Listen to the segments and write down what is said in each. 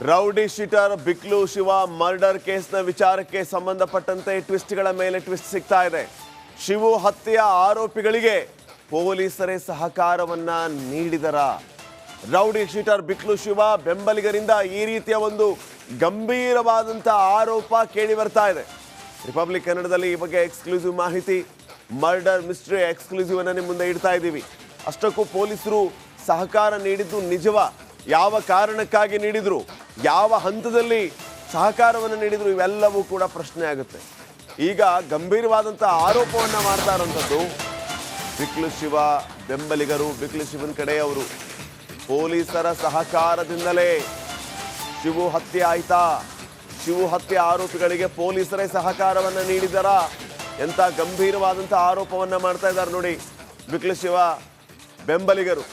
Rowdy sheeter ಬಿಕ್ಲು Shiva murder ಕೇಸ್ನ ವಿಚಾರಕ್ಕೆ ಸಂಬಂಧಪಟ್ಟಂತೆ ಟ್ವಿಸ್ಟ್ಗಳ ಮೇಲೆ ಟ್ವಿಸ್ಟ್ ಸಿಗ್ತಾ ಇದೆ. ಶಿವು ಹತ್ಯೆಯ ಆರೋಪಿಗಳಿಗೆ ಪೊಲೀಸರೇ ಸಹಕಾರವನ್ನ ನೀಡಿದರ? ರೌಡಿ ಶೀಟರ್ ಬಿಕ್ಲು ಶಿವ ಬೆಂಬಲಿಗರಿಂದ ಈ ರೀತಿಯ ಒಂದು ಗಂಭೀರವಾದಂತಹ ಆರೋಪ ಕೇಳಿ ಬರ್ತಾ ಇದೆ. ರಿಪಬ್ಲಿಕ್ ಕನ್ನಡದಲ್ಲಿ ಈ ಬಗ್ಗೆ ಎಕ್ಸ್ಕ್ಲೂಸಿವ್ ಮಾಹಿತಿ, ಮರ್ಡರ್ ಮಿಸ್ಟ್ರಿ ಎಕ್ಸ್ಕ್ಲೂಸಿವ್ ಅನ್ನ ನಿಮ್ಮ ಮುಂದೆ ಇಡ್ತಾ ಇದ್ದೀವಿ. ಅಷ್ಟಕ್ಕೂ ಪೊಲೀಸರು ಸಹಕಾರ ನೀಡಿದ್ದು ನಿಜವಾ? ಯಾವ ಕಾರಣಕ್ಕಾಗಿ ನೀಡಿದ್ರು, ಯಾವ ಹಂತದಲ್ಲಿ ಸಹಕಾರವನ್ನು ನೀಡಿದ್ರು, ಇವೆಲ್ಲವೂ ಕೂಡ ಪ್ರಶ್ನೆ ಆಗುತ್ತೆ. ಈಗ ಗಂಭೀರವಾದಂಥ ಆರೋಪವನ್ನು ಮಾಡ್ತಾ ಇರೋಂಥದ್ದು ಬಿಕ್ಲು ಶಿವ ಬೆಂಬಲಿಗರು, ಬಿಕ್ಲು ಶಿವನ ಕಡೆಯವರು. ಪೊಲೀಸರ ಸಹಕಾರದಿಂದಲೇ ಶಿವು ಹತ್ಯೆ ಆಯ್ತಾ? ಶಿವು ಹತ್ಯೆ ಆರೋಪಿಗಳಿಗೆ ಪೊಲೀಸರೇ ಸಹಕಾರವನ್ನು ನೀಡಿದರ? ಎಂಥ ಗಂಭೀರವಾದಂಥ ಆರೋಪವನ್ನು ಮಾಡ್ತಾ ಇದ್ದಾರೆ ನೋಡಿ ಬಿಕ್ಲು ಶಿವ ಬೆಂಬಲಿಗರು.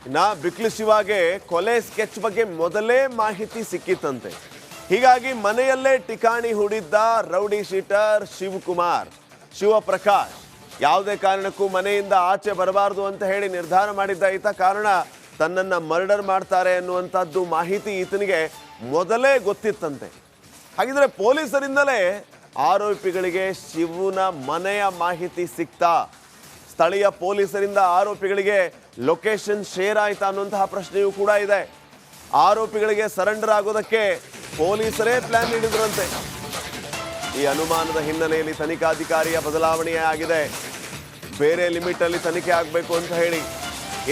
ಇನ್ನ ಬಿಕ್ಲು ಶಿವಾಗೆ ಕೊಲೆ ಸ್ಕೆಚ್ ಬಗ್ಗೆ ಮೊದಲೇ ಮಾಹಿತಿ ಸಿಕ್ಕಿತ್ತಂತೆ. ಹೀಗಾಗಿ ಮನೆಯಲ್ಲೇ ಠಿಕಾಣಿ ಹೂಡಿದ್ದ ರೌಡಿ ಶೀಟರ್ ಶಿವಕುಮಾರ್, ಶಿವಪ್ರಕಾಶ್ ಯಾವುದೇ ಕಾರಣಕ್ಕೂ ಮನೆಯಿಂದ ಆಚೆ ಬರಬಾರದು ಅಂತ ಹೇಳಿ ನಿರ್ಧಾರ ಮಾಡಿದ್ದ ಈತ. ಕಾರಣ ತನ್ನನ್ನ ಮರ್ಡರ್ ಮಾಡ್ತಾರೆ ಅನ್ನುವಂಥದ್ದು ಮಾಹಿತಿ ಈತನಿಗೆ ಮೊದಲೇ ಗೊತ್ತಿತ್ತಂತೆ. ಹಾಗಿದ್ರೆ ಪೊಲೀಸರಿಂದಲೇ ಆರೋಪಿಗಳಿಗೆ ಶಿವನ ಮನೆಯ ಮಾಹಿತಿ ಸಿಕ್ತಾ? ಸ್ಥಳೀಯ ಪೊಲೀಸರಿಂದ ಆರೋಪಿಗಳಿಗೆ ಲೊಕೇಶನ್ ಶೇರ್ ಆಯ್ತಾ ಅನ್ನುವಂತಹ ಪ್ರಶ್ನೆಯೂ ಕೂಡ ಇದೆ. ಆರೋಪಿಗಳಿಗೆ ಸರೆಂಡರ್ ಆಗೋದಕ್ಕೆ ಪೊಲೀಸರೇ ಪ್ಲಾನ್ ನೀಡಿದ್ರಂತೆ. ಈ ಅನುಮಾನದ ಹಿನ್ನೆಲೆಯಲ್ಲಿ ತನಿಖಾಧಿಕಾರಿಯ ಬದಲಾವಣೆ ಆಗಿದೆ. ಬೇರೆ ಲಿಮಿಟ್ ಅಲ್ಲಿ ತನಿಖೆ ಆಗಬೇಕು ಅಂತ ಹೇಳಿ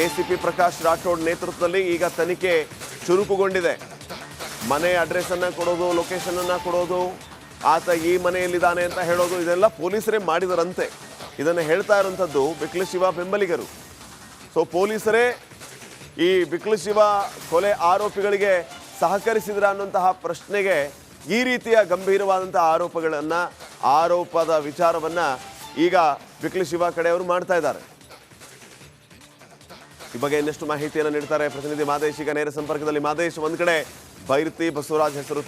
ಎಸಿಪಿ ಪ್ರಕಾಶ್ ರಾಠೋಡ್ ನೇತೃತ್ವದಲ್ಲಿ ಈಗ ತನಿಖೆ ಚುರುಕುಗೊಂಡಿದೆ. ಮನೆ ಅಡ್ರೆಸ್ ಅನ್ನ ಕೊಡೋದು, ಲೊಕೇಶನ್ ಅನ್ನ ಕೊಡೋದು, ಆತ ಈ ಮನೆಯಲ್ಲಿದ್ದಾನೆ ಅಂತ ಹೇಳೋದು, ಇದೆಲ್ಲ ಪೊಲೀಸರೇ ಮಾಡಿದರಂತೆ. ಇದನ್ನು ಹೇಳ್ತಾ ಇರುವಂಥದ್ದು ಬಿಕ್ಲು ಶಿವ ಬೆಂಬಲಿಗರು. ಸೊ ಪೊಲೀಸರೇ ಈ ಬಿಕ್ಲು ಶಿವ ಕೊಲೆ ಆರೋಪಿಗಳಿಗೆ ಸಹಕರಿಸಿದ್ರ ಅನ್ನುವಂತಹ ಪ್ರಶ್ನೆಗೆ ಈ ರೀತಿಯ ಗಂಭೀರವಾದಂತಹ ಆರೋಪದ ವಿಚಾರವನ್ನ ಈಗ ಬಿಕ್ಲು ಶಿವ ಕಡೆಯವರು ಮಾಡ್ತಾ ಇದ್ದಾರೆ. ಈ ಬಗ್ಗೆ ಇನ್ನಷ್ಟು ಮಾಹಿತಿಯನ್ನು ನೀಡ್ತಾರೆ ಪ್ರತಿನಿಧಿ ಮಾದೇಶ್. ಈಗ ನೇರ ಸಂಪರ್ಕದಲ್ಲಿ ಮಾದೇಶ್. ಒಂದ್ ಕಡೆ ಬೈರತಿ ಬಸವರಾಜ್ ಹೆಸರು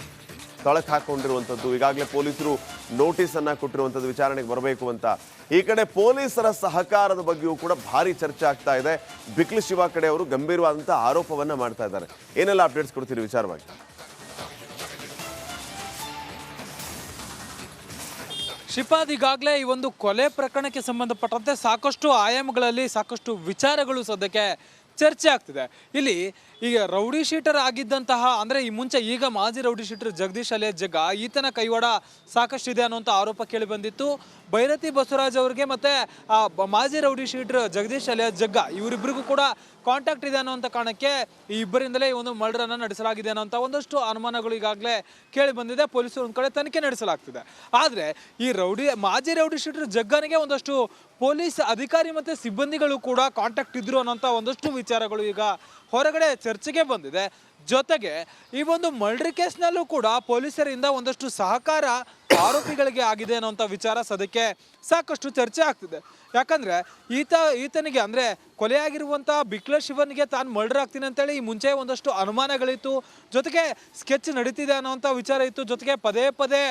ತಳಕ್ ಹಾಕೊಂಡಿರುವಂಥದ್ದು, ಈಗಾಗಲೇ ಪೊಲೀಸರು ನೋಟಿಸ್ ಅನ್ನ ಕೊಟ್ಟಿರುವಂಥದ್ದು ವಿಚಾರಣೆಗೆ ಬರಬೇಕು ಅಂತ. ಈ ಕಡೆ ಪೊಲೀಸರ ಸಹಕಾರದ ಬಗ್ಗೆಯೂ ಕೂಡ ಭಾರಿ ಚರ್ಚೆ ಆಗ್ತಾ ಇದೆ. ಬಿಕ್ಲು ಶಿವ ಕಡೆ ಅವರು ಗಂಭೀರವಾದಂತಹ ಆರೋಪವನ್ನ ಮಾಡ್ತಾ ಇದ್ದಾರೆ. ಏನೆಲ್ಲ ಅಪ್ಡೇಟ್ಸ್ ಕೊಡ್ತೀರಿ ವಿಚಾರವಾಗಿ? ಶ್ರೀಪಾದ್, ಈಗಾಗಲೇ ಈ ಒಂದು ಕೊಲೆ ಪ್ರಕರಣಕ್ಕೆ ಸಂಬಂಧಪಟ್ಟಂತೆ ಸಾಕಷ್ಟು ಆಯಾಮಗಳಲ್ಲಿ ಸಾಕಷ್ಟು ವಿಚಾರಗಳು ಸದ್ಯಕ್ಕೆ ಚರ್ಚೆ ಆಗ್ತಿದೆ. ಇಲ್ಲಿ ಈಗ ರೌಡಿ ಶೀಟರ್ ಆಗಿದ್ದಂತಹ, ಅಂದರೆ ಈ ಮುಂಚೆ ಈಗ ಮಾಜಿ ರೌಡಿ ಶೀಟರ್ ಜಗದೀಶ್ ಅಲಿಯಾಸ್ ಜಗ್ಗ, ಈತನ ಕೈವಾಡ ಸಾಕಷ್ಟು ಇದೆ ಅನ್ನುವಂಥ ಆರೋಪ ಕೇಳಿ ಬಂದಿತ್ತು. ಬೈರತಿ ಬಸವರಾಜ್ ಅವರಿಗೆ ಮತ್ತೆ ಮಾಜಿ ರೌಡಿ ಶೀಟರ್ ಜಗದೀಶ್ ಅಲಿಯಾಸ್ ಜಗ್ಗ ಇವರಿಬ್ಬರಿಗೂ ಕೂಡ ಕಾಂಟ್ಯಾಕ್ಟ್ ಇದೆ ಅನ್ನೋಂಥ ಕಾರಣಕ್ಕೆ ಈ ಇಬ್ಬರಿಂದಲೇ ಈ ಒಂದು ಮರ್ಡರ್ ಅನ್ನು ನಡೆಸಲಾಗಿದೆ ಅನ್ನೋಂಥ ಒಂದಷ್ಟು ಅನುಮಾನಗಳು ಈಗಾಗಲೇ ಕೇಳಿ ಬಂದಿದೆ. ಪೊಲೀಸರು ಒಂದು ಕಡೆ ತನಿಖೆ ನಡೆಸಲಾಗ್ತಿದೆ. ಆದರೆ ಈ ಮಾಜಿ ರೌಡಿ ಶೀಟರ್ ಜಗ್ಗನಿಗೆ ಒಂದಷ್ಟು ಪೊಲೀಸ್ ಅಧಿಕಾರಿ ಮತ್ತು ಸಿಬ್ಬಂದಿಗಳು ಕೂಡ ಕಾಂಟ್ಯಾಕ್ಟ್ ಇದ್ರು ಅನ್ನೋಂಥ ಒಂದಷ್ಟು ವಿಚಾರಗಳು ಈಗ ಹೊರಗಡೆ ಚರ್ಚೆಗೆ ಬಂದಿದೆ. ಜೊತೆಗೆ ಈ ಒಂದು ಮರ್ಡರ್ ಕೇಸ್ನಲ್ಲೂ ಕೂಡ ಪೊಲೀಸರಿಂದ ಒಂದಷ್ಟು ಸಹಕಾರ ಆರೋಪಿಗಳಿಗೆ ಆಗಿದೆ ಅನ್ನೋಂಥ ವಿಚಾರ ಸದ್ಯಕ್ಕೆ ಸಾಕಷ್ಟು ಚರ್ಚೆ ಆಗ್ತಿದೆ. ಯಾಕಂದರೆ ಈತನಿಗೆ ಅಂದರೆ ಕೊಲೆಯಾಗಿರುವಂಥ ಬಿಕ್ಲು ಶಿವನಿಗೆ ತಾನು ಮರ್ಡರ್ ಆಗ್ತೀನಿ ಅಂತೇಳಿ ಈ ಮುಂಚೆ ಒಂದಷ್ಟು ಅನುಮಾನಗಳಿತ್ತು. ಜೊತೆಗೆ ಸ್ಕೆಚ್ ನಡೀತಿದೆ ಅನ್ನೋಂಥ ವಿಚಾರ ಇತ್ತು. ಜೊತೆಗೆ ಪದೇ ಪದೇ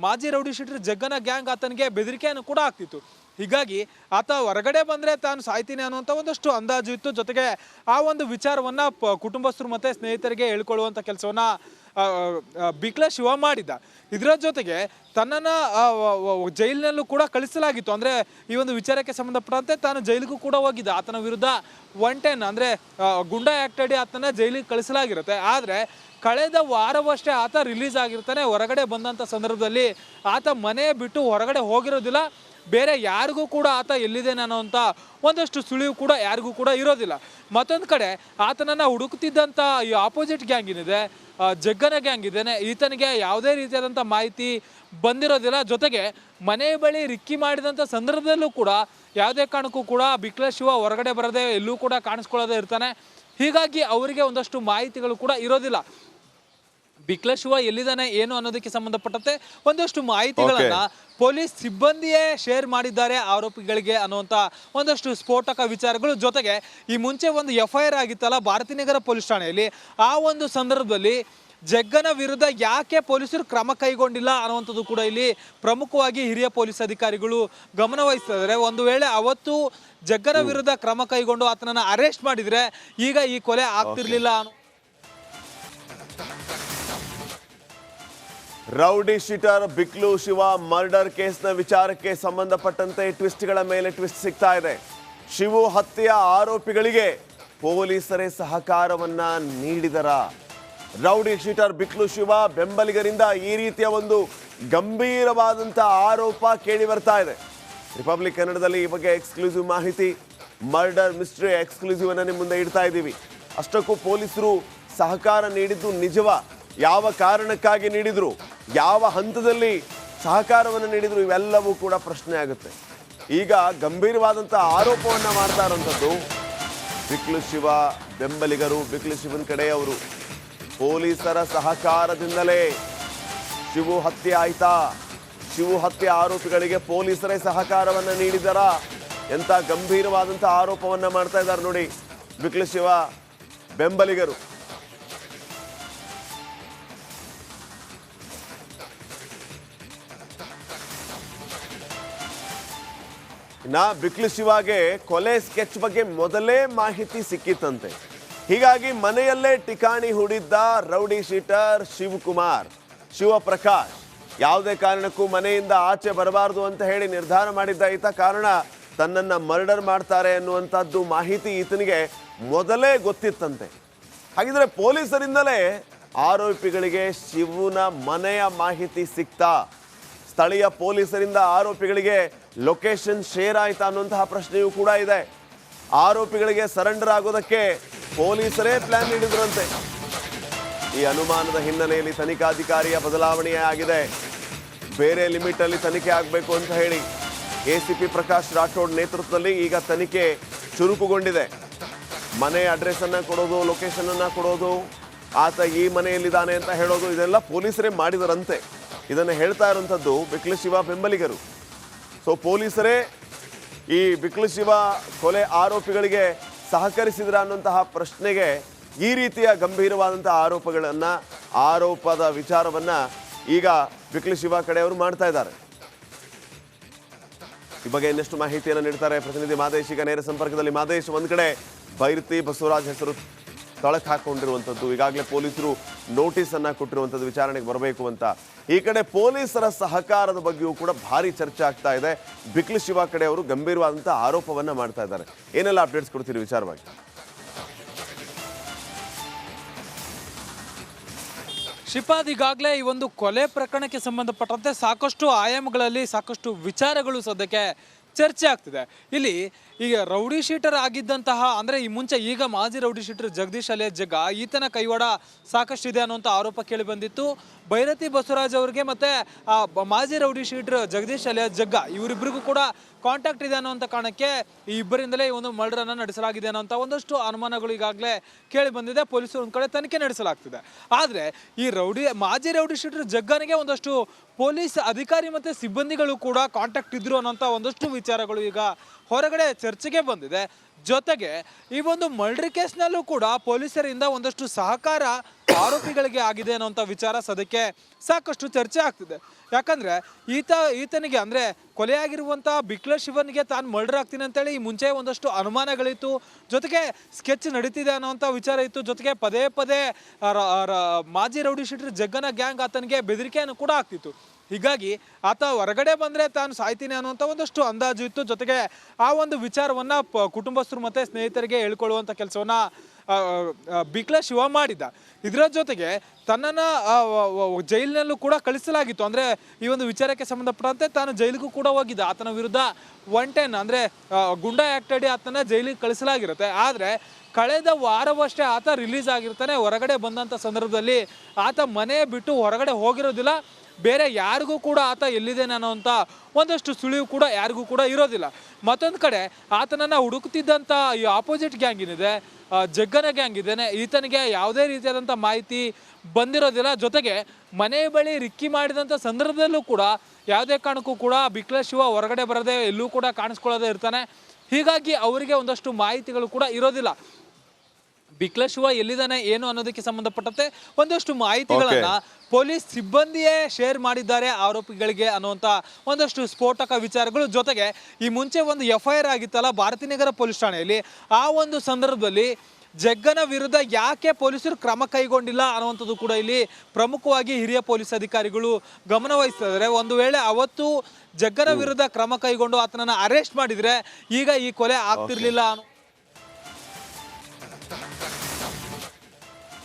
ಮಾಜಿ ರೌಡಿ ಶೀಟರ್ ಜಗ್ಗನ ಗ್ಯಾಂಗ್ ಆತನಿಗೆ ಬೆದರಿಕೆಯನ್ನು ಕೂಡ ಆಗ್ತಿತ್ತು. ಹೀಗಾಗಿ ಆತ ಹೊರಗಡೆ ಬಂದರೆ ತಾನು ಸಾಯ್ತೀನಿ ಅನ್ನುವಂಥ ಒಂದಷ್ಟು ಅಂದಾಜು ಇತ್ತು. ಜೊತೆಗೆ ಆ ಒಂದು ವಿಚಾರವನ್ನು ಕುಟುಂಬಸ್ಥರು ಮತ್ತು ಸ್ನೇಹಿತರಿಗೆ ಹೇಳ್ಕೊಳ್ಳುವಂಥ ಕೆಲಸವನ್ನು ಬಿಕ್ಲು ಶಿವ ಮಾಡಿದ್ದ. ಇದರ ಜೊತೆಗೆ ತನ್ನನ್ನು ಜೈಲಿನಲ್ಲೂ ಕೂಡ ಕಳಿಸಲಾಗಿತ್ತು. ಅಂದರೆ ಈ ಒಂದು ವಿಚಾರಕ್ಕೆ ಸಂಬಂಧಪಟ್ಟಂತೆ ತಾನು ಜೈಲಿಗೂ ಕೂಡ ಹೋಗಿದ್ದ. ಆತನ ವಿರುದ್ಧ 110 ಅಂದರೆ ಗುಂಡಾ ಆ್ಯಕ್ಟ್ ಅಡಿ ಆತನ ಜೈಲಿಗೆ ಕಳಿಸಲಾಗಿರುತ್ತೆ. ಆದರೆ ಕಳೆದ ವಾರವಷ್ಟೇ ಆತ ರಿಲೀಸ್ ಆಗಿರ್ತಾನೆ. ಹೊರಗಡೆ ಬಂದಂಥ ಸಂದರ್ಭದಲ್ಲಿ ಆತ ಮನೆ ಬಿಟ್ಟು ಹೊರಗಡೆ ಹೋಗಿರೋದಿಲ್ಲ. ಬೇರೆ ಯಾರಿಗೂ ಕೂಡ ಆತ ಎಲ್ಲಿದ್ದೇನೆ ಅನ್ನೋಂಥ ಒಂದಷ್ಟು ಸುಳಿವು ಕೂಡ ಯಾರಿಗೂ ಕೂಡ ಇರೋದಿಲ್ಲ. ಮತ್ತೊಂದು ಕಡೆ ಆತನನ್ನು ಹುಡುಕ್ತಿದ್ದಂಥ ಈ ಆಪೋಸಿಟ್ ಗ್ಯಾಂಗ್ ಏನಿದೆ, ಜಗ್ಗನ ಗ್ಯಾಂಗ್ ಇದ್ದೇನೆ, ಈತನಿಗೆ ಯಾವುದೇ ರೀತಿಯಾದಂಥ ಮಾಹಿತಿ ಬಂದಿರೋದಿಲ್ಲ. ಜೊತೆಗೆ ಮನೆ ಬಳಿ ರಿಕ್ಕಿ ಮಾಡಿದಂಥ ಸಂದರ್ಭದಲ್ಲೂ ಕೂಡ ಯಾವುದೇ ಕಾರಣಕ್ಕೂ ಕೂಡ ಬಿಕ್ಲು ಶಿವ ಹೊರಗಡೆ ಬರದೆ ಎಲ್ಲೂ ಕೂಡ ಕಾಣಿಸ್ಕೊಳ್ಳೋದೇ ಇರ್ತಾನೆ. ಹೀಗಾಗಿ ಅವರಿಗೆ ಒಂದಷ್ಟು ಮಾಹಿತಿಗಳು ಕೂಡ ಇರೋದಿಲ್ಲ. ಬಿಕ್ಲು ಶಿವ ಎಲ್ಲಿದ್ದಾನೆ ಏನು ಅನ್ನೋದಕ್ಕೆ ಸಂಬಂಧಪಟ್ಟಂತೆ ಒಂದಷ್ಟು ಮಾಹಿತಿಗಳನ್ನ ಪೊಲೀಸ್ ಸಿಬ್ಬಂದಿಯೇ ಶೇರ್ ಮಾಡಿದ್ದಾರೆ ಆರೋಪಿಗಳಿಗೆ ಅನ್ನುವಂಥ ಒಂದಷ್ಟು ಸ್ಫೋಟಕ ವಿಚಾರಗಳು. ಜೊತೆಗೆ ಈ ಮುಂಚೆ ಒಂದು FIR ಆಗಿತ್ತಲ್ಲ ಭಾರತೀನಗರ ಪೊಲೀಸ್ ಠಾಣೆಯಲ್ಲಿ, ಆ ಒಂದು ಸಂದರ್ಭದಲ್ಲಿ ಜಗ್ಗನ ವಿರುದ್ಧ ಯಾಕೆ ಪೊಲೀಸರು ಕ್ರಮ ಕೈಗೊಂಡಿಲ್ಲ ಅನ್ನುವಂಥದ್ದು ಕೂಡ ಇಲ್ಲಿ ಪ್ರಮುಖವಾಗಿ ಹಿರಿಯ ಪೊಲೀಸ್ ಅಧಿಕಾರಿಗಳು ಗಮನ ವಹಿಸ್ತಾ ಇದ್ದಾರೆ. ಒಂದು ವೇಳೆ ಅವತ್ತು ಜಗ್ಗನ ವಿರುದ್ಧ ಕ್ರಮ ಕೈಗೊಂಡು ಆತನನ್ನ ಅರೆಸ್ಟ್ ಮಾಡಿದ್ರೆ ಈಗ ಈ ಕೊಲೆ ಆಗ್ತಿರ್ಲಿಲ್ಲ. ರೌಡಿ ಶೀಟರ್ ಬಿಕ್ಲು ಶಿವ ಮರ್ಡರ್ ಕೇಸ್ನ ವಿಚಾರಕ್ಕೆ ಸಂಬಂಧಪಟ್ಟಂತೆ ಟ್ವಿಸ್ಟ್ಗಳ ಮೇಲೆ ಟ್ವಿಸ್ಟ್ ಸಿಗ್ತಾ ಇದೆ. ಶಿವು ಹತ್ಯೆಯ ಆರೋಪಿಗಳಿಗೆ ಪೊಲೀಸರೇ ಸಹಕಾರವನ್ನ ನೀಡಿದರ? ರೌಡಿ ಶೀಟರ್ ಬಿಕ್ಲು ಶಿವ ಬೆಂಬಲಿಗರಿಂದ ಈ ರೀತಿಯ ಒಂದು ಗಂಭೀರವಾದಂಥ ಆರೋಪ ಕೇಳಿ ಬರ್ತಾ ಇದೆ. ರಿಪಬ್ಲಿಕ್ ಕನ್ನಡದಲ್ಲಿ ಈ ಬಗ್ಗೆ ಎಕ್ಸ್ಕ್ಲೂಸಿವ್ ಮಾಹಿತಿ, ಮರ್ಡರ್ ಮಿಸ್ಟ್ರಿ ಎಕ್ಸ್ಕ್ಲೂಸಿವ್ ಅನ್ನ ನಿಮ್ಮ ಮುಂದೆ ಇಡ್ತಾ ಇದ್ದೀವಿ. ಅಷ್ಟಕ್ಕೂ ಪೊಲೀಸರು ಸಹಕಾರ ನೀಡಿದ್ದು ನಿಜವಾ? ಯಾವ ಕಾರಣಕ್ಕಾಗಿ ನೀಡಿದ್ರು, ಯಾವ ಹಂತದಲ್ಲಿ ಸಹಕಾರವನ್ನು ನೀಡಿದ್ರು, ಇವೆಲ್ಲವೂ ಕೂಡ ಪ್ರಶ್ನೆ ಆಗುತ್ತೆ. ಈಗ ಗಂಭೀರವಾದಂಥ ಆರೋಪವನ್ನು ಮಾಡ್ತಾ ಇರೋಂಥದ್ದು ಬಿಕ್ಲು ಶಿವ ಬೆಂಬಲಿಗರು, ಬಿಕ್ಲು ಶಿವನ ಕಡೆಯವರು. ಪೊಲೀಸರ ಸಹಕಾರದಿಂದಲೇ ಶಿವು ಹತ್ಯೆ ಆಯ್ತಾ? ಶಿವು ಹತ್ಯೆ ಆರೋಪಿಗಳಿಗೆ ಪೊಲೀಸರೇ ಸಹಕಾರವನ್ನು ನೀಡಿದರ? ಎಂಥ ಗಂಭೀರವಾದಂಥ ಆರೋಪವನ್ನು ಮಾಡ್ತಾ ಇದ್ದಾರೆ ನೋಡಿ ಬಿಕ್ಲು ಶಿವ ಬೆಂಬಲಿಗರು. ಇನ್ನ ಬಿಕ್ಲು ಶಿವಾಗೆ ಕೊಲೆ ಸ್ಕೆಚ್ ಬಗ್ಗೆ ಮೊದಲೇ ಮಾಹಿತಿ ಸಿಕ್ಕಿತ್ತಂತೆ. ಹೀಗಾಗಿ ಮನೆಯಲ್ಲೇ ಠಿಕಾಣಿ ಹೂಡಿದ್ದ ರೌಡಿ ಶೀಟರ್ ಶಿವಕುಮಾರ್, ಶಿವಪ್ರಕಾಶ್ ಯಾವುದೇ ಕಾರಣಕ್ಕೂ ಮನೆಯಿಂದ ಆಚೆ ಬರಬಾರ್ದು ಅಂತ ಹೇಳಿ ನಿರ್ಧಾರ ಮಾಡಿದ್ದ ಈತ. ಕಾರಣ ತನ್ನನ್ನು ಮರ್ಡರ್ ಮಾಡ್ತಾರೆ ಅನ್ನುವಂಥದ್ದು ಮಾಹಿತಿ ಈತನಿಗೆ ಮೊದಲೇ ಗೊತ್ತಿತ್ತಂತೆ. ಹಾಗಿದ್ರೆ ಪೊಲೀಸರಿಂದಲೇ ಆರೋಪಿಗಳಿಗೆ ಶಿವನ ಮನೆಯ ಮಾಹಿತಿ ಸಿಕ್ತಾ? ಸ್ಥಳೀಯ ಪೊಲೀಸರಿಂದ ಆರೋಪಿಗಳಿಗೆ ಲೊಕೇಶನ್ ಶೇರ್ ಆಯ್ತಾ ಅನ್ನುವಂತಹ ಪ್ರಶ್ನೆಯೂ ಕೂಡ ಇದೆ. ಆರೋಪಿಗಳಿಗೆ ಸರೆಂಡರ್ ಆಗೋದಕ್ಕೆ ಪೊಲೀಸರೇ ಪ್ಲಾನ್ ನೀಡಿದ್ರಂತೆ. ಈ ಅನುಮಾನದ ಹಿನ್ನೆಲೆಯಲ್ಲಿ ತನಿಖಾಧಿಕಾರಿಯ ಬದಲಾವಣೆ ಆಗಿದೆ. ಬೇರೆ ಲಿಮಿಟ್ ಅಲ್ಲಿ ತನಿಖೆ ಆಗಬೇಕು ಅಂತ ಹೇಳಿ ಎಸಿಪಿ ಪ್ರಕಾಶ್ ರಾಠೋಡ್ ನೇತೃತ್ವದಲ್ಲಿ ಈಗ ತನಿಖೆ ಚುರುಕುಗೊಂಡಿದೆ. ಮನೆ ಅಡ್ರೆಸ್ ಅನ್ನ ಕೊಡೋದು, ಲೊಕೇಶನ್ ಅನ್ನ ಕೊಡೋದು, ಆತ ಈ ಮನೆಯಲ್ಲಿದ್ದಾನೆ ಅಂತ ಹೇಳೋದು, ಇದೆಲ್ಲ ಪೊಲೀಸರೇ ಮಾಡಿದರಂತೆ. ಇದನ್ನು ಹೇಳ್ತಾ ಇರುವಂಥದ್ದು ಬಿಕ್ಲು ಶಿವ ಬೆಂಬಲಿಗರು. ಸೊ ಪೊಲೀಸರೇ ಈ ಬಿಕ್ಲು ಶಿವ ಕೊಲೆ ಆರೋಪಿಗಳಿಗೆ ಸಹಕರಿಸಿದ್ರ ಅನ್ನುವಂತಹ ಪ್ರಶ್ನೆಗೆ ಈ ರೀತಿಯ ಗಂಭೀರವಾದಂತಹ ಆರೋಪದ ವಿಚಾರವನ್ನ ಈಗ ಬಿಕ್ಲು ಶಿವ ಕಡೆಯವರು ಮಾಡ್ತಾ ಇದ್ದಾರೆ. ಈ ಬಗ್ಗೆ ಇನ್ನಷ್ಟು ಮಾಹಿತಿಯನ್ನು ನೀಡ್ತಾರೆ ಪ್ರತಿನಿಧಿ ಮಾದೇಶ್. ಈಗ ನೇರ ಸಂಪರ್ಕದಲ್ಲಿ ಮಾದೇಶ್. ಒಂದ್ ಕಡೆ ಬೈರತಿ ಬಸವರಾಜ್ ಹೆಸರು ತಳಕ್ ಹಾಕೊಂಡಿರುವಂಥದ್ದು, ಈಗಾಗಲೇ ಪೊಲೀಸರು ನೋಟಿಸ್ ಅನ್ನ ಕೊಟ್ಟಿರುವಂಥದ್ದು ವಿಚಾರಣೆಗೆ ಬರಬೇಕು ಅಂತ. ಈ ಕಡೆ ಪೊಲೀಸರ ಸಹಕಾರದ ಬಗ್ಗೆಯೂ ಕೂಡ ಭಾರಿ ಚರ್ಚೆ ಆಗ್ತಾ ಇದೆ. ಬಿಕ್ಲು ಶಿವ ಕಡೆಯವರು ಗಂಭೀರವಾದಂಥ ಆರೋಪವನ್ನ ಮಾಡ್ತಾ ಇದ್ದಾರೆ. ಏನೆಲ್ಲ ಅಪ್ಡೇಟ್ಸ್ ಕೊಡ್ತೀರಿ ವಿಚಾರವಾಗಿ? ಶ್ರೀಪಾದ್, ಈಗಾಗಲೇ ಈ ಒಂದು ಕೊಲೆ ಪ್ರಕರಣಕ್ಕೆ ಸಂಬಂಧಪಟ್ಟಂತೆ ಸಾಕಷ್ಟು ಆಯಾಮಗಳಲ್ಲಿ ಸಾಕಷ್ಟು ವಿಚಾರಗಳು ಸದ್ಯಕ್ಕೆ ಚರ್ಚೆ ಆಗ್ತಿದೆ. ಇಲ್ಲಿ ಈಗ ರೌಡಿ ಶೀಟರ್ ಆಗಿದ್ದಂತಹ, ಅಂದರೆ ಈ ಮುಂಚೆ ಈಗ ಮಾಜಿ ರೌಡಿ ಶೀಟರ್ ಜಗದೀಶ್ ಅಲಿಯಾಸ್ ಜಗ್ಗ, ಈತನ ಕೈವಾಡ ಸಾಕಷ್ಟು ಇದೆ ಅನ್ನುವಂಥ ಆರೋಪ ಕೇಳಿ ಬಂದಿತ್ತು. ಬೈರತಿ ಬಸವರಾಜ್ ಅವರಿಗೆ ಮತ್ತೆ ಮಾಜಿ ರೌಡಿ ಶೀಟರ್ ಜಗದೀಶ್ ಅಲಿಯಾಸ್ ಜಗ್ಗ ಇವರಿಬ್ಬರಿಗೂ ಕೂಡ ಕಾಂಟ್ಯಾಕ್ಟ್ ಇದೆ ಅನ್ನೋಂಥ ಕಾರಣಕ್ಕೆ ಈ ಇಬ್ಬರಿಂದಲೇ ಈ ಒಂದು ಮರ್ಡರ್ ಅನ್ನು ನಡೆಸಲಾಗಿದೆ ಅನ್ನೋಂಥ ಒಂದಷ್ಟು ಅನುಮಾನಗಳು ಈಗಾಗಲೇ ಕೇಳಿ ಬಂದಿದೆ. ಪೊಲೀಸರು ಒಂದು ಕಡೆ ತನಿಖೆ ನಡೆಸಲಾಗ್ತಿದೆ. ಆದರೆ ಈ ಮಾಜಿ ರೌಡಿ ಶೀಟರ್ ಜಗ್ಗನಿಗೆ ಒಂದಷ್ಟು ಪೊಲೀಸ್ ಅಧಿಕಾರಿ ಮತ್ತು ಸಿಬ್ಬಂದಿಗಳು ಕೂಡ ಕಾಂಟ್ಯಾಕ್ಟ್ ಇದ್ರು ಅನ್ನೋಂಥ ಒಂದಷ್ಟು ವಿಚಾರಗಳು ಈಗ ಹೊರಗಡೆ ಚರ್ಚೆಗೆ ಬಂದಿದೆ. ಜೊತೆಗೆ ಈ ಒಂದು ಮರ್ಡರ್ ಕೇಸ್ನಲ್ಲೂ ಕೂಡ ಪೊಲೀಸರಿಂದ ಒಂದಷ್ಟು ಸಹಕಾರ ಆರೋಪಿಗಳಿಗೆ ಆಗಿದೆ ಅನ್ನೋಂಥ ವಿಚಾರ ಸದ್ಯಕ್ಕೆ ಸಾಕಷ್ಟು ಚರ್ಚೆ ಆಗ್ತಿದೆ. ಯಾಕಂದ್ರೆ ಈತನಿಗೆ ಅಂದ್ರೆ ಕೊಲೆಯಾಗಿರುವಂಥ ಬಿಕ್ಲು ಶಿವನಿಗೆ ತಾನು ಮರ್ಡರ್ ಆಗ್ತೀನಿ ಅಂತೇಳಿ ಈ ಮುಂಚೆ ಒಂದಷ್ಟು ಅನುಮಾನಗಳಿತ್ತು. ಜೊತೆಗೆ ಸ್ಕೆಚ್ ನಡೀತಿದೆ ಅನ್ನೋಂಥ ವಿಚಾರ ಇತ್ತು. ಜೊತೆಗೆ ಪದೇ ಪದೇ ಮಾಜಿ ರೌಡಿ ಶೀಟರ್ ಜಗ್ಗನ ಗ್ಯಾಂಗ್ ಆತನಿಗೆ ಬೆದರಿಕೆಯನ್ನು ಕೂಡ ಆಗ್ತಿತ್ತು. ಹೀಗಾಗಿ ಆತ ಹೊರಗಡೆ ಬಂದರೆ ತಾನು ಸಾಯ್ತೀನಿ ಅನ್ನುವಂಥ ಒಂದಷ್ಟು ಅಂದಾಜು ಇತ್ತು. ಜೊತೆಗೆ ಆ ಒಂದು ವಿಚಾರವನ್ನು ಕುಟುಂಬಸ್ಥರು ಮತ್ತು ಸ್ನೇಹಿತರಿಗೆ ಹೇಳ್ಕೊಳ್ಳುವಂಥ ಕೆಲಸವನ್ನು ಬಿಕ್ಲು ಶಿವ ಮಾಡಿದ್ದ. ಇದರ ಜೊತೆಗೆ ತನ್ನನ್ನು ಜೈಲಿನಲ್ಲೂ ಕೂಡ ಕಳಿಸಲಾಗಿತ್ತು. ಅಂದರೆ ಈ ಒಂದು ವಿಚಾರಕ್ಕೆ ಸಂಬಂಧಪಟ್ಟಂತೆ ತಾನು ಜೈಲಿಗೂ ಕೂಡ ಹೋಗಿದ್ದ. ಆತನ ವಿರುದ್ಧ 110 ಅಂದರೆ ಗುಂಡಾ ಆ್ಯಕ್ಟ್ ಅಡಿ ಆತನ ಜೈಲಿಗೆ ಕಳಿಸಲಾಗಿರುತ್ತೆ. ಆದರೆ ಕಳೆದ ವಾರವಷ್ಟೇ ಆತ ರಿಲೀಸ್ ಆಗಿರ್ತಾನೆ. ಹೊರಗಡೆ ಬಂದಂಥ ಸಂದರ್ಭದಲ್ಲಿ ಆತ ಮನೆ ಬಿಟ್ಟು ಹೊರಗಡೆ ಹೋಗಿರೋದಿಲ್ಲ. ಬೇರೆ ಯಾರಿಗೂ ಕೂಡ ಆತ ಎಲ್ಲಿದ್ದೇನೆ ಅನ್ನೋಂಥ ಒಂದಷ್ಟು ಸುಳಿವು ಕೂಡ ಯಾರಿಗೂ ಕೂಡ ಇರೋದಿಲ್ಲ. ಮತ್ತೊಂದು ಕಡೆ ಆತನನ್ನು ಹುಡುಕ್ತಿದ್ದಂಥ ಈ ಆಪೋಸಿಟ್ ಗ್ಯಾಂಗ್ ಏನಿದೆ, ಜಗ್ಗನ ಗ್ಯಾಂಗ್ ಇದ್ದೇನೆ, ಈತನಿಗೆ ಯಾವುದೇ ರೀತಿಯಾದಂಥ ಮಾಹಿತಿ ಬಂದಿರೋದಿಲ್ಲ. ಜೊತೆಗೆ ಮನೆ ಬಳಿ ರಿಕ್ಕಿ ಮಾಡಿದಂಥ ಸಂದರ್ಭದಲ್ಲೂ ಕೂಡ ಯಾವುದೇ ಕಾರಣಕ್ಕೂ ಕೂಡ ಬಿಕ್ಲು ಶಿವ ಹೊರಗಡೆ ಬರದೆ ಎಲ್ಲೂ ಕೂಡ ಕಾಣಿಸ್ಕೊಳ್ಳೋದೇ ಇರ್ತಾನೆ. ಹೀಗಾಗಿ ಅವರಿಗೆ ಒಂದಷ್ಟು ಮಾಹಿತಿಗಳು ಕೂಡ ಇರೋದಿಲ್ಲ. ಬಿಕ್ಲ ಶಿವ ಎಲ್ಲಿದ್ದಾನೆ ಏನು ಅನ್ನೋದಕ್ಕೆ ಸಂಬಂಧಪಟ್ಟಂತೆ ಒಂದಷ್ಟು ಮಾಹಿತಿಗಳನ್ನ ಪೊಲೀಸ್ ಸಿಬ್ಬಂದಿಯೇ ಶೇರ್ ಮಾಡಿದ್ದಾರೆ ಆರೋಪಿಗಳಿಗೆ ಅನ್ನುವಂತ ಒಂದಷ್ಟು ಸ್ಫೋಟಕ ವಿಚಾರಗಳು. ಜೊತೆಗೆ ಈ ಮುಂಚೆ ಒಂದು FIR ಆಗಿತ್ತಲ್ಲ ಭಾರತೀನಗರ ಪೊಲೀಸ್ ಠಾಣೆಯಲ್ಲಿ, ಆ ಒಂದು ಸಂದರ್ಭದಲ್ಲಿ ಜಗ್ಗನ ವಿರುದ್ಧ ಯಾಕೆ ಪೊಲೀಸರು ಕ್ರಮ ಕೈಗೊಂಡಿಲ್ಲ ಅನ್ನುವಂಥದ್ದು ಕೂಡ ಇಲ್ಲಿ ಪ್ರಮುಖವಾಗಿ ಹಿರಿಯ ಪೊಲೀಸ್ ಅಧಿಕಾರಿಗಳು ಗಮನ ವಹಿಸ್ತಾ ಇದ್ದಾರೆ. ಒಂದು ವೇಳೆ ಅವತ್ತು ಜಗ್ಗನ ವಿರುದ್ಧ ಕ್ರಮ ಕೈಗೊಂಡು ಆತನನ್ನ ಅರೆಸ್ಟ್ ಮಾಡಿದ್ರೆ ಈಗ ಈ ಕೊಲೆ ಆಗ್ತಿರ್ಲಿಲ್ಲ ಅನ್ನೋ